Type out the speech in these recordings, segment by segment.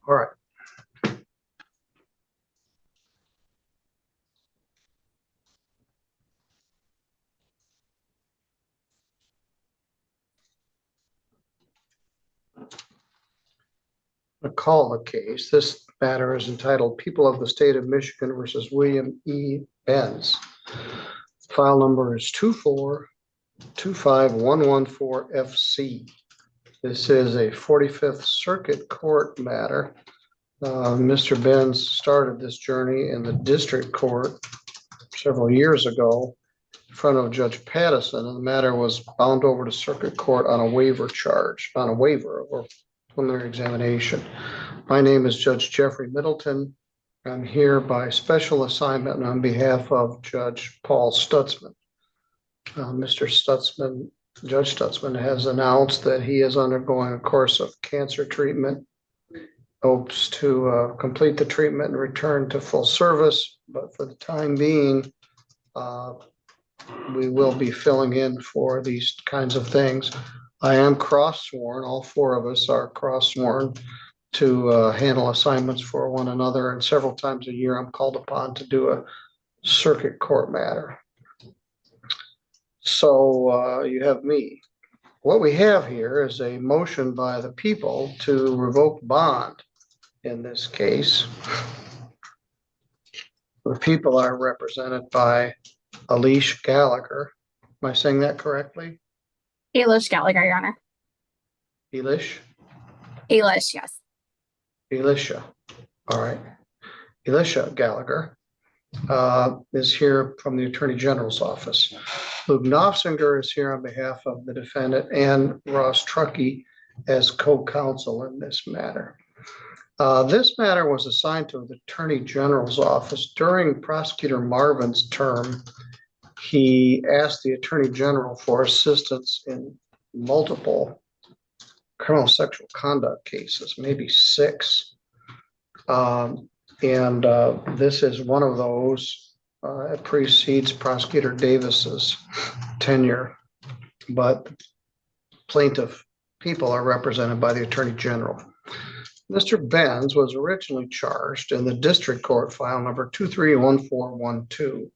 All right. I call the case. This matter is entitled People of the State of Michigan versus William E. Benz. File number is 2425114FC. This is a 45th Circuit Court matter. Mr. Benz started this journey in the district court several years ago in front of Judge Pattison, and the matter was bound over to circuit court on a waiver or preliminary examination. My name is Judge Jeffrey Middleton. I'm here by special assignment on behalf of Judge Paul Stutzman. Judge Stutzman has announced that he is undergoing a course of cancer treatment, hopes to complete the treatment and return to full service, but for the time being, we will be filling in for these kinds of things. I am cross-sworn. All four of us are cross-sworn to handle assignments for one another, and several times a year I'm called upon to do a circuit court matter. So you have me. What we have here is a motion by the people to revoke bond in this case. The people are represented by Elish Gallagher. Am I saying that correctly? Elish Gallagher, Your Honor. Elish? Elish, yes. Elisha. All right. Elisha Gallagher is here from the Attorney General's office. Luke Knopfinger is here on behalf of the defendant, and Ross Truckee as co-counsel in this matter. This matter was assigned to the Attorney General's office during Prosecutor Marvin's term. He asked the Attorney General for assistance in multiple criminal sexual conduct cases, maybe 6. This is one of those. It precedes Prosecutor Davis's tenure, but plaintiff people are represented by the Attorney General. Mr. Benz was originally charged in the district court file number 231412.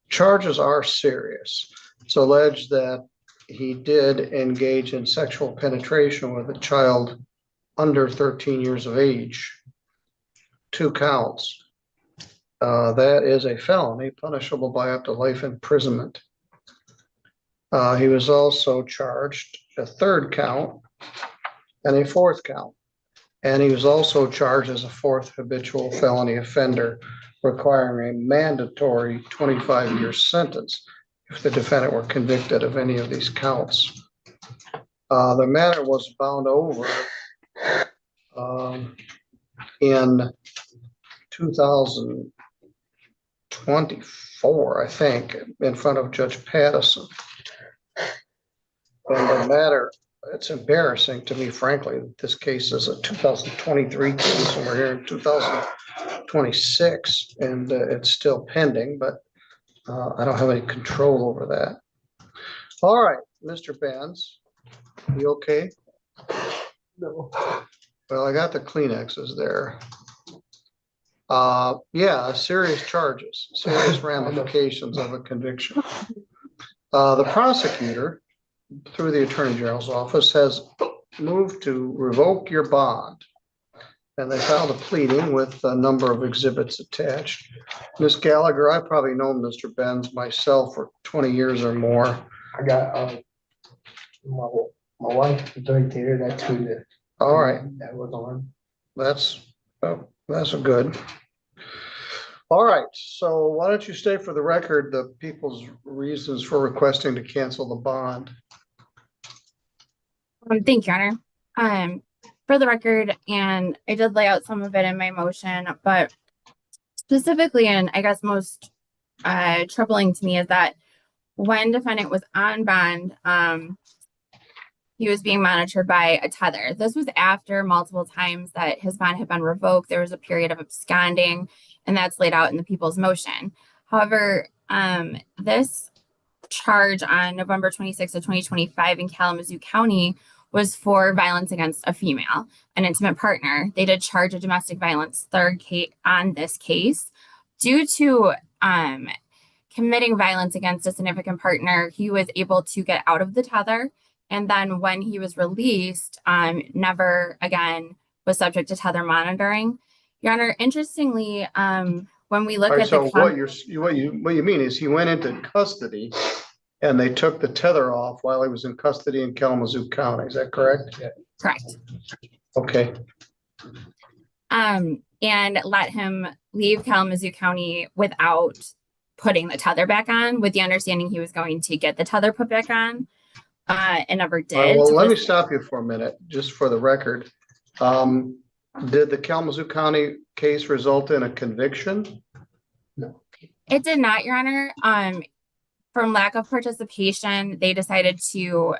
Charges are serious. It's alleged that he did engage in sexual penetration with a child under 13 years of age. 2 counts. That is a felony punishable by up to life imprisonment. He was also charged a 3rd count and a 4th count. And he was also charged as a 4th habitual felony offender, requiring a mandatory 25-year sentence if the defendant were convicted of any of these counts. The matter was bound over in 2024, I think, in front of Judge Pattison. And the matter, it's embarrassing to me, frankly, that this case is a 2023 case and we're here in 2026 and it's still pending, but I don't have any control over that. All right, Mr. Benz, you okay? No. Well, I got the Kleenexes there. Yeah, serious charges, serious ramifications of a conviction. The prosecutor, through the Attorney General's office, has moved to revoke your bond. And they filed a pleading with a number of exhibits attached. Ms. Gallagher, I probably know Mr. Benz myself for 20 years or more. I got my wife is right there. That's who the All right. That was on. That's a good. All right. So why don't you state for the record the people's reasons for requesting to cancel the bond? Thank you, Your Honor. For the record, and I did lay out some of it in my motion, but specifically, and I guess most troubling to me is that when defendant was on bond, he was being monitored by a tether. This was after multiple times that his bond had been revoked. There was a period of absconding, and that's laid out in the people's motion. However, this charge on November 26th of 2025 in Kalamazoo County was for violence against a female, an intimate partner. They did charge a domestic violence third case on this case. Due to committing violence against a significant partner, he was able to get out of the tether. And then when he was released, never again was subject to tether monitoring. Your Honor, interestingly, when we look All right, at so the what you mean is he went into custody and they took the tether off while he was in custody in Kalamazoo County. Is that correct? Yeah. correct, Okay. and let him leave Kalamazoo County without putting the tether back on, with the understanding he was going to get the tether put back on, and never All right, did. well, So let me this- stop you for a minute, just for the record. Did the Kalamazoo County case result in a conviction? It did not, Your Honor. From lack of participation, they decided to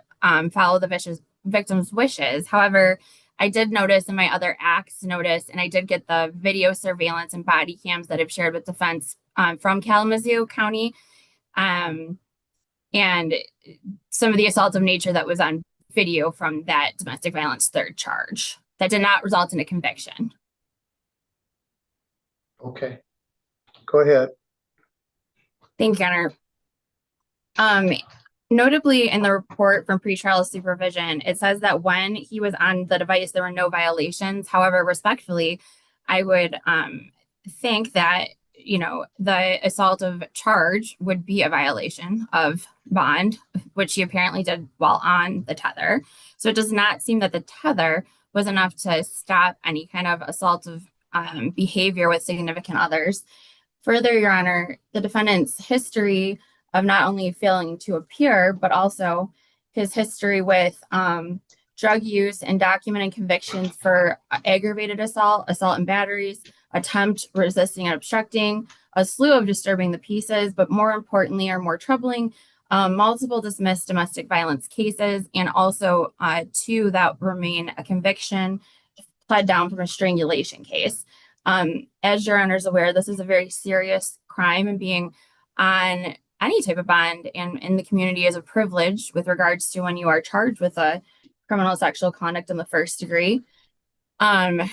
follow the victim's wishes. However, I did notice in my other acts notice, and I did get the video surveillance and body cams that I've shared with defense from Kalamazoo County, and some of the assault of nature that was on video from that domestic violence third charge. That did not result in a conviction. Okay, go ahead. Thank you, Your Honor. Notably in the report from pretrial supervision, it says that when he was on the device, there were no violations. However, respectfully, I would think that, the assault of charge would be a violation of bond, which he apparently did while on the tether. So it does not seem that the tether was enough to stop any kind of assault of behavior with significant others. Further, Your Honor, the defendant's history of not only failing to appear, but also his history with drug use and documented convictions for aggravated assault and batteries, attempt, resisting, and obstructing, a slew of disturbing the pieces, but more importantly, or more troubling, multiple dismissed domestic violence cases, and also two that remain a conviction pled down from a strangulation case. As Your Honor is aware, this is a very serious crime, and being on any type of bond and in the community is a privilege with regards to when you are charged with a criminal sexual conduct in the first degree. I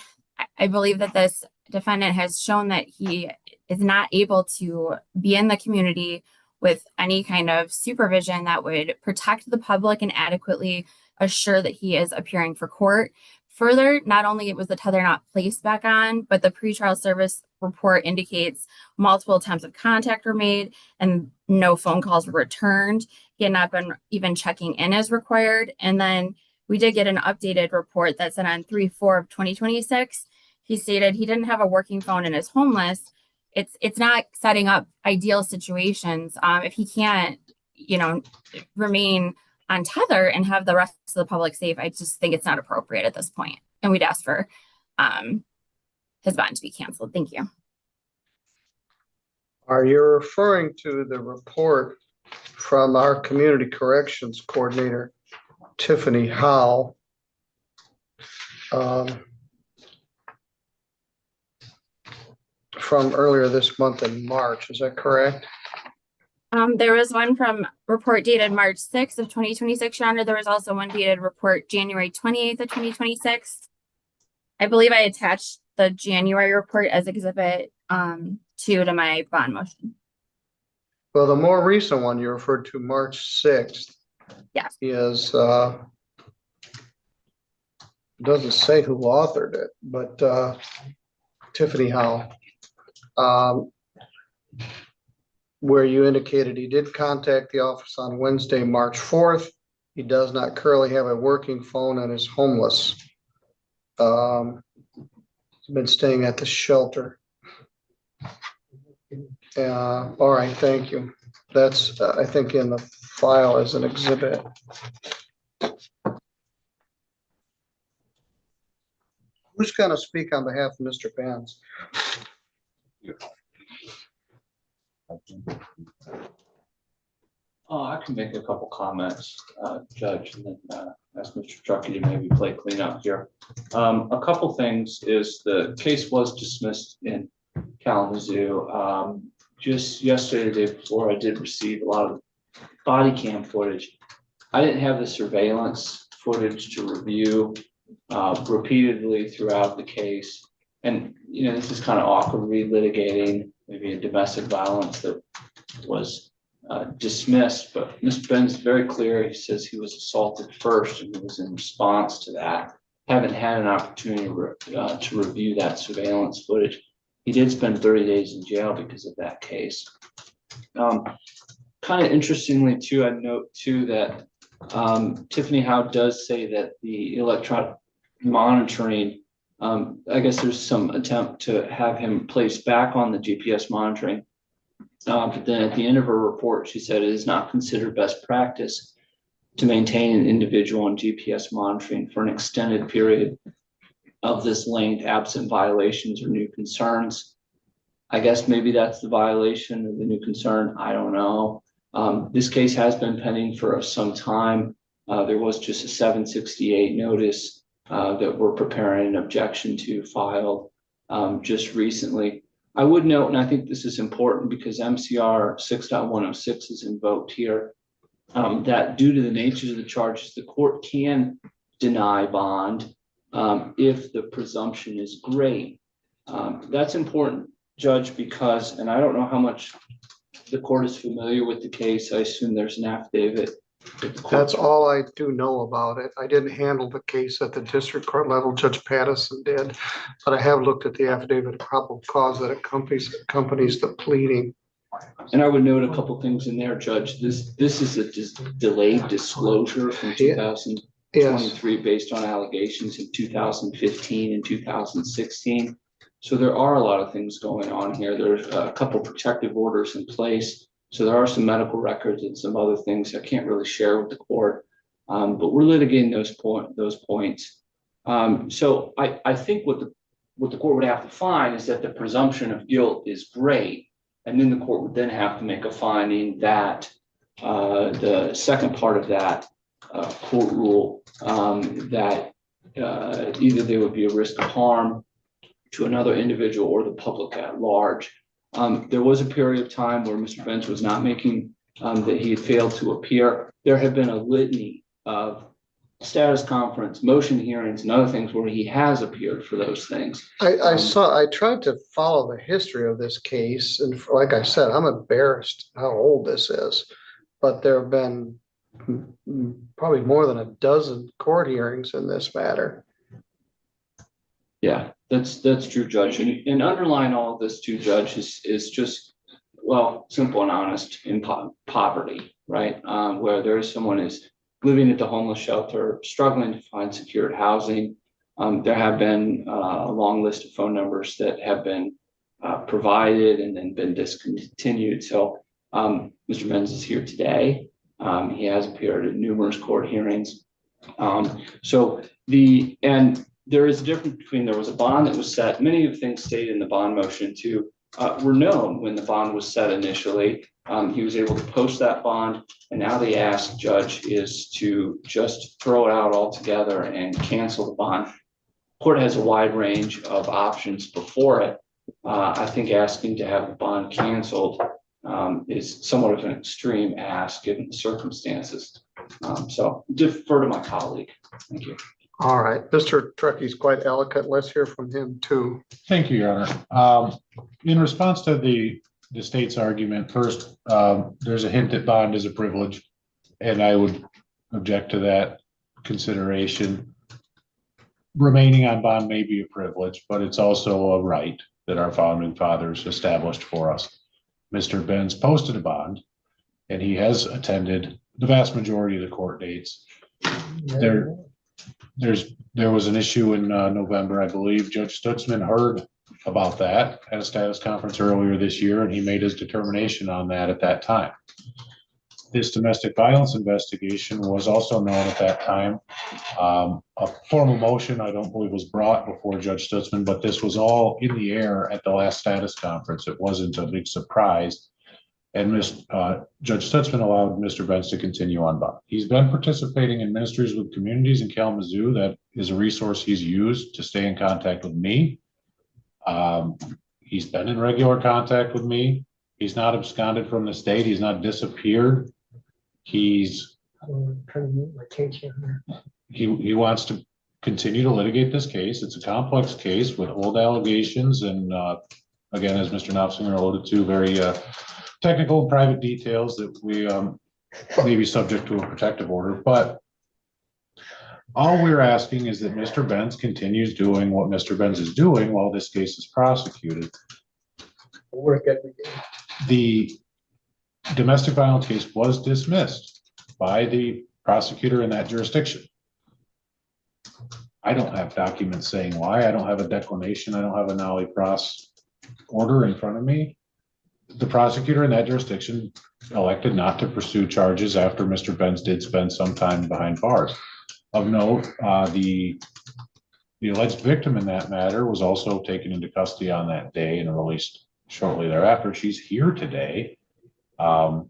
believe that this defendant has shown that he is not able to be in the community with any kind of supervision that would protect the public and adequately assure that he is appearing for court. Further, not only was the tether not placed back on, but the pretrial service report indicates multiple attempts of contact were made and no phone calls were returned. He had not been even checking in as required. And then we did get an updated report that said on 3/4 of 2026, he stated he didn't have a working phone and is homeless. It's not setting up ideal situations. If he can't, remain on tether and have the rest of the public safe, I just think it's not appropriate at this point. And we'd ask for his bond to be canceled. Thank you. Are you referring to the report from our community corrections coordinator, Tiffany Howe? From earlier this month in March, is that correct? There was one from report dated March 6th of 2026, Your Honor. There was also one dated report January 28th of 2026. I believe I attached the January report as exhibit 2 to my bond motion. Well, the more recent one you referred to, March 6th. Yes. Is, doesn't say who authored it, but Tiffany Howe. Where you indicated he did contact the office on Wednesday, March 4th. He does not currently have a working phone and is homeless. He's been staying at the shelter. All right, thank you. That's, I think, in the file as an exhibit. Who's going to speak on behalf of Mr. Benz? I can make a couple comments, Judge, and then ask Mr. Truckee to maybe play cleanup here. A couple things is the case was dismissed in Kalamazoo. Just yesterday, the day before, I did receive a lot of body cam footage. I didn't have the surveillance footage to review repeatedly throughout the case. And, you know, this is kind of awkward relitigating maybe a domestic violence that was dismissed, but Mr. Benz is very clear. He says he was assaulted first and it was in response to that. Haven't had an opportunity to review that surveillance footage. He did spend 30 days in jail because of that case. Kind of interestingly too, I'd note too that Tiffany Howe does say that the electronic monitoring, I guess there's some attempt to have him placed back on the GPS monitoring. But then at the end of her report, she said it is not considered best practice to maintain an individual on GPS monitoring for an extended period of this length, absent violations or new concerns. I guess maybe that's the violation of the new concern. I don't know. This case has been pending for some time. There was just a 768 notice that we're preparing an objection to filed just recently. I would note, and I think this is important because MCR 6.106 is invoked here, that due to the nature of the charges, the court can deny bond if the presumption is great. That's important, Judge, because, and I don't know how much the court is familiar with the case. I assume there's an affidavit. That's all I do know about it. I didn't handle the case at the district court level. Judge Pattison did, but I have looked at the affidavit of probable cause that accompanies the pleading. And I would note a couple things in there, Judge. This is a delayed disclosure from 2023 based on allegations in 2015 and 2016. So there are a lot of things going on here. There's a couple protective orders in place. So there are some medical records and some other things I can't really share with the court, but we're litigating those points. So I think what the court would have to find is that the presumption of guilt is great, and then the court would then have to make a finding that the second part of that court rule that either there would be a risk of harm to another individual or the public at large. There was a period of time where Mr. Benz was not making, that he had failed to appear. There have been a litany of status conference, motion hearings, and other things where he has appeared for those things. I tried to follow the history of this case, and like I said, I'm embarrassed how old this is, but there have been probably more than a dozen court hearings in this matter. Yeah, that's true, Judge. And underlying all of this too, Judge, is just, well, simple and honest in poverty, right? Where there is someone is living at the homeless shelter, struggling to find secured housing. There have been a long list of phone numbers that have been provided and then been discontinued. So Mr. Benz is here today. He has appeared at numerous court hearings. There is a difference between, there was a bond that was set. Many of the things stated in the bond motion too were known when the bond was set initially. He was able to post that bond, and now the ask, Judge, is to just throw it out altogether and cancel the bond. Court has a wide range of options before it. I think asking to have the bond canceled is somewhat of an extreme ask given the circumstances. So defer to my colleague. Thank you. All right, Mr. Truckey's quite eloquent. Let's hear from him too. Thank you, Your Honor. In response to the state's argument, first, there's a hint that bond is a privilege, and I would object to that consideration. Remaining on bond may be a privilege, but it's also a right that our founding fathers established for us. Mr. Benz posted a bond, and he has attended the vast majority of the court dates. There was an issue in November, I believe. Judge Stutzman heard about that at a status conference earlier this year, and he made his determination on that at that time. This domestic violence investigation was also known at that time. A formal motion, I don't believe, was brought before Judge Stutzman, but this was all in the air at the last status conference. It wasn't a big surprise. And Judge Stutzman allowed Mr. Benz to continue on bond. He's been participating in Ministries with Communities in Kalamazoo. That is a resource he's used to stay in contact with me. He's been in regular contact with me. He's not absconded from the state. He's not disappeared. He's I'm trying to mute my case here. he wants to continue to litigate this case. It's a complex case with old allegations and, again, as Mr. Knopfinger alluded to, very technical and private details that we may be subject to a protective order. But all we're asking is that Mr. Benz continues doing what Mr. Benz is doing while this case is prosecuted. Work every day. The domestic violence case was dismissed by the prosecutor in that jurisdiction. I don't have documents saying why. I don't have a declination. I don't have a nollie pros order in front of me. The prosecutor in that jurisdiction elected not to pursue charges after Mr. Benz did spend some time behind bars. Of note, the alleged victim in that matter was also taken into custody on that day and released shortly thereafter. She's here today. Also,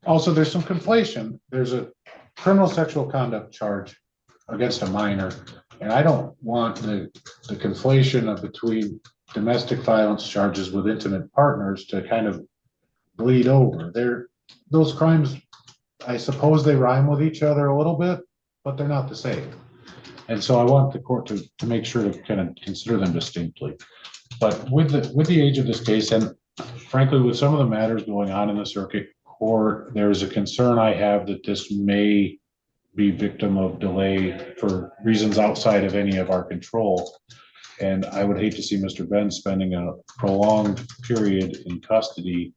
there's some conflation. There's a criminal sexual conduct charge against a minor, and I don't want the conflation of between domestic violence charges with intimate partners to kind of bleed over. Those crimes, I suppose they rhyme with each other a little bit, but they're not the same. And so I want the court to make sure to kind of consider them distinctly. But with the age of this case, and frankly, with some of the matters going on in the circuit court, there's a concern I have that this may be victim of delay for reasons outside of any of our control. And I would hate to see Mr. Benz spending a prolonged period in custody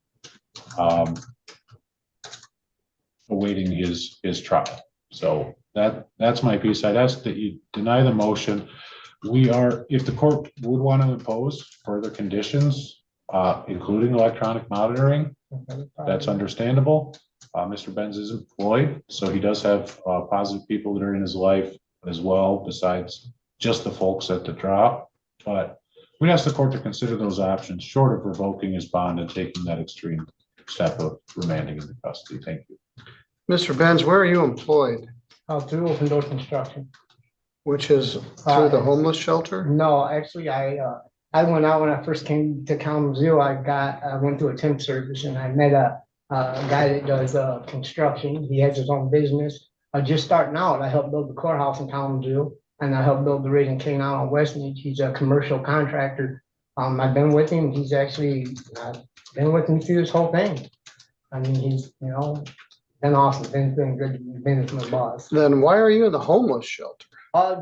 awaiting his trial. So that's my piece. I'd ask that you deny the motion. If the court would want to impose further conditions, including electronic monitoring, that's understandable. Mr. Benz is employed, so he does have positive people that are in his life as well, besides just the folks at the drop. But we'd ask the court to consider those options short of revoking his bond and taking that extreme step of remanding into custody. Thank you. Mr. Benz, where are you employed? Through Open Door Construction. Which is through the homeless shelter? No, actually, I went out when I first came to Kalamazoo. I went to a temp service and I met a guy that does construction. He has his own business. Just starting out, I helped build the courthouse in Kalamazoo, and I helped build the Raising Cane on Westmead. He's a commercial contractor. I've been with him. He's actually been with me through this whole thing. I mean, he's been awesome. Been good. Been my boss. Then why are you in the homeless shelter?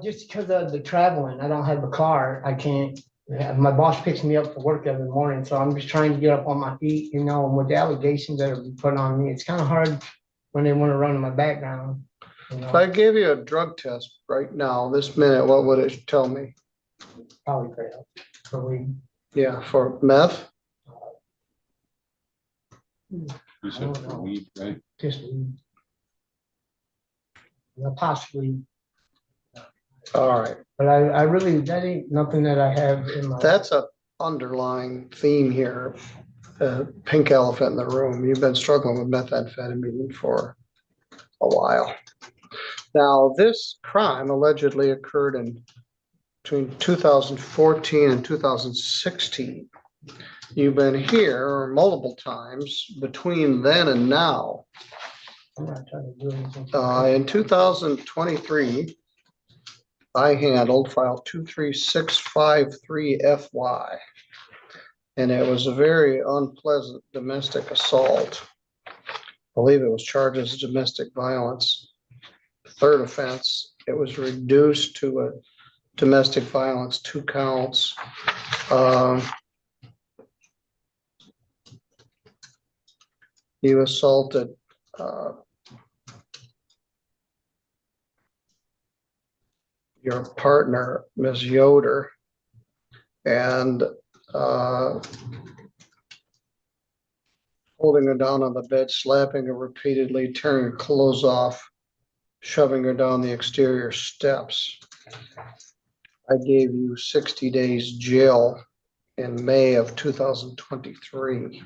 Just because of the traveling. I don't have a car. I can't. My boss picks me up for work every morning, so I'm just trying to get up on my feet, and with the allegations that are put on me, it's kind of hard when they want to run in my background. If I gave you a drug test right now, this minute, what would it tell me? Probably fail for weed. Yeah, for meth? You said for weed, right? Just weed. Possibly. All right. But I really, that ain't nothing that I have in my. That's a underlying theme here. Pink elephant in the room. You've been struggling with methamphetamine for a while. Now, this crime allegedly occurred between 2014 and 2016. You've been here multiple times between then and now. I'm not trying to do anything. In 2023, I handled file 23653FY, and it was a very unpleasant domestic assault. I believe it was charged as domestic violence. Third offense, it was reduced to a domestic violence, 2 counts. You assaulted your partner, Ms. Yoder, and holding her down on the bed, slapping her repeatedly, tearing her clothes off, shoving her down the exterior steps. I gave you 60 days jail in May of 2023.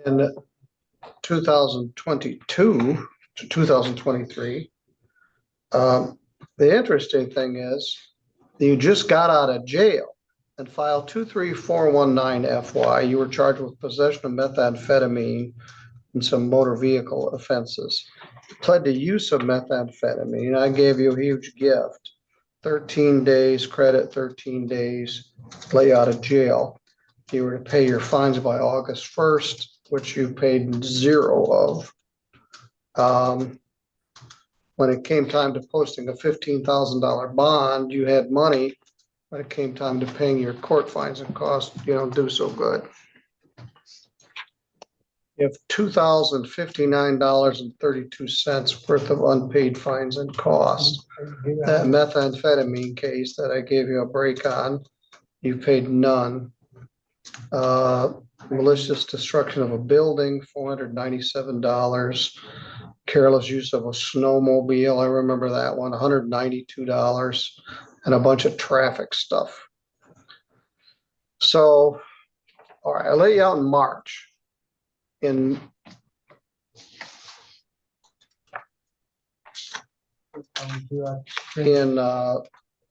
In 2022 to 2023, the interesting thing is you just got out of jail and file 23419 FY, you were charged with possession of methamphetamine and some motor vehicle offenses. Pled to use of methamphetamine. I gave you a huge gift. 13 days credit, 13 days lay out of jail. You were to pay your fines by August 1st, which you paid 0 of. When it came time to posting a $15,000 bond, you had money. When it came time to paying your court fines and costs, you don't do so good. You have $2,059.32 worth of unpaid fines and costs. That methamphetamine case that I gave you a break on, you paid none. Malicious destruction of a building, $497. Careless use of a snowmobile, I remember that one, $192, and a bunch of traffic stuff. So, all right, I let you out in March. In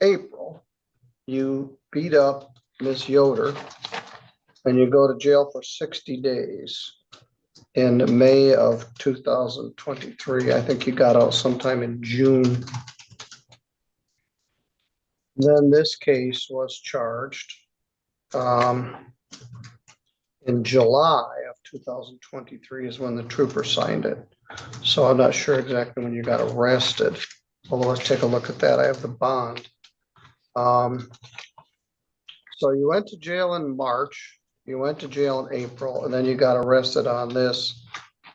April, you beat up Miss Yoder and you go to jail for 60 days. In May of 2023, I think you got out sometime in June. Then this case was charged in July of 2023 is when the trooper signed it. So I'm not sure exactly when you got arrested. Although let's take a look at that. I have the bond. So you went to jail in March, you went to jail in April, and then you got arrested on this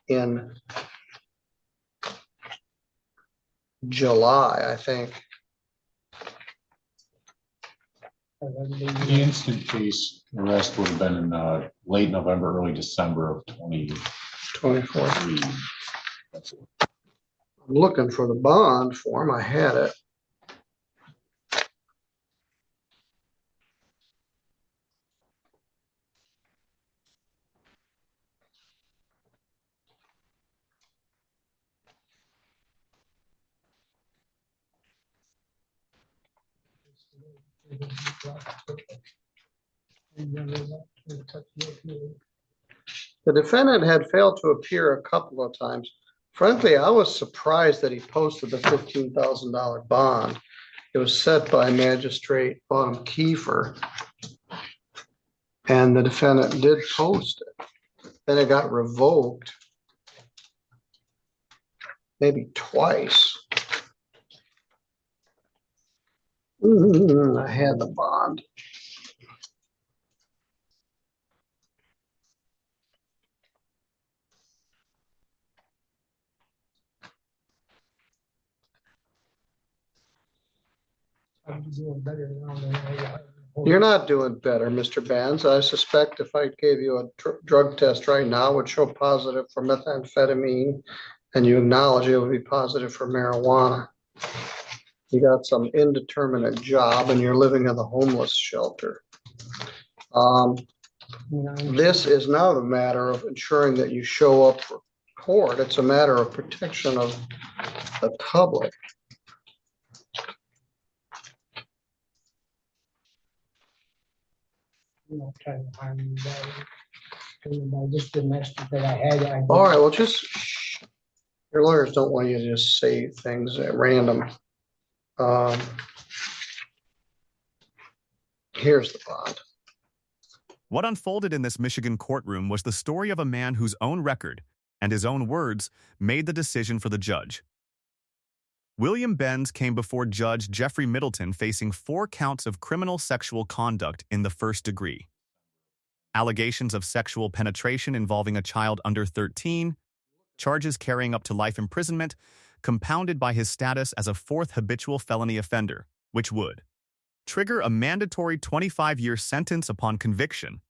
in July, I think. The instant case arrest would have been in late November, early December of 24. 2023. I'm looking for the bond form. I had it. The defendant had failed to appear a couple of times. Frankly, I was surprised that he posted the $15,000 bond. It was set by Magistrate Autumn Kiefer, and the defendant did post it. Then it got revoked maybe twice. I had the bond. You're not doing better, Mr. Benz. I suspect if I gave you a drug test right now, it would show positive for methamphetamine, and you acknowledge it would be positive for marijuana. You got some indeterminate job and you're living in the homeless shelter. This is not a matter of ensuring that you show up for court. It's a matter of protection of the public. Just the message that I had. All right, well, just your lawyers don't want you to just say things at random. Here's the bond. What unfolded in this Michigan courtroom was the story of a man whose own record and his own words made the decision for the judge. William Benz came before Judge Jeffrey Middleton facing 4 counts of criminal sexual conduct in the first degree. Allegations of sexual penetration involving a child under 13, charges carrying up to life imprisonment, compounded by his status as a 4th habitual felony offender, which would trigger a mandatory 25-year sentence upon conviction.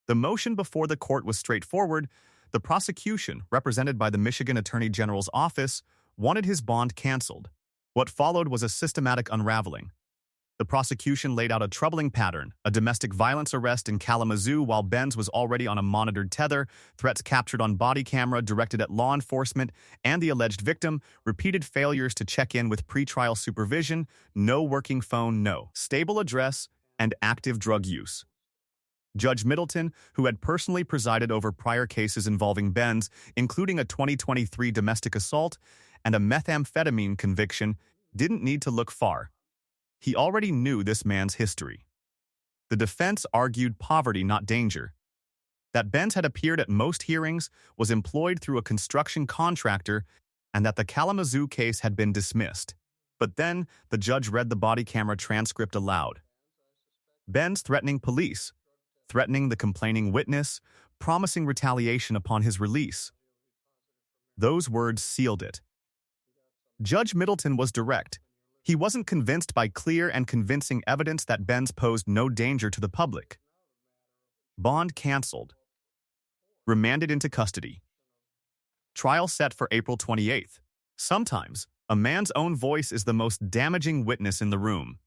The motion before the court was straightforward. The prosecution, represented by the Michigan Attorney General's office, wanted his bond canceled. What followed was a systematic unraveling. The prosecution laid out a troubling pattern, a domestic violence arrest in Kalamazoo while Benz was already on a monitored tether, threats captured on body camera directed at law enforcement and the alleged victim, repeated failures to check in with pretrial supervision, no working phone, no stable address, and active drug use. Judge Middleton, who had personally presided over prior cases involving Benz, including a 2023 domestic assault and a methamphetamine conviction, didn't need to look far. He already knew this man's history. The defense argued poverty, not danger. That Benz had appeared at most hearings, was employed through a construction contractor, and that the Kalamazoo case had been dismissed. But then, the judge read the body camera transcript aloud. Benz threatening police, threatening the complaining witness, promising retaliation upon his release. Those words sealed it. Judge Middleton was direct. He wasn't convinced by clear and convincing evidence that Benz posed no danger to the public. Bond canceled. Remanded into custody. Trial set for April 28th. Sometimes, a man's own voice is the most damaging witness in the room.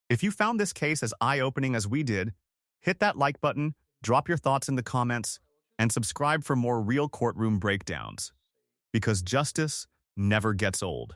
If you found this case as eye-opening as we did, hit that like button, drop your thoughts in the comments, and subscribe for more real courtroom breakdowns. Because justice never gets old.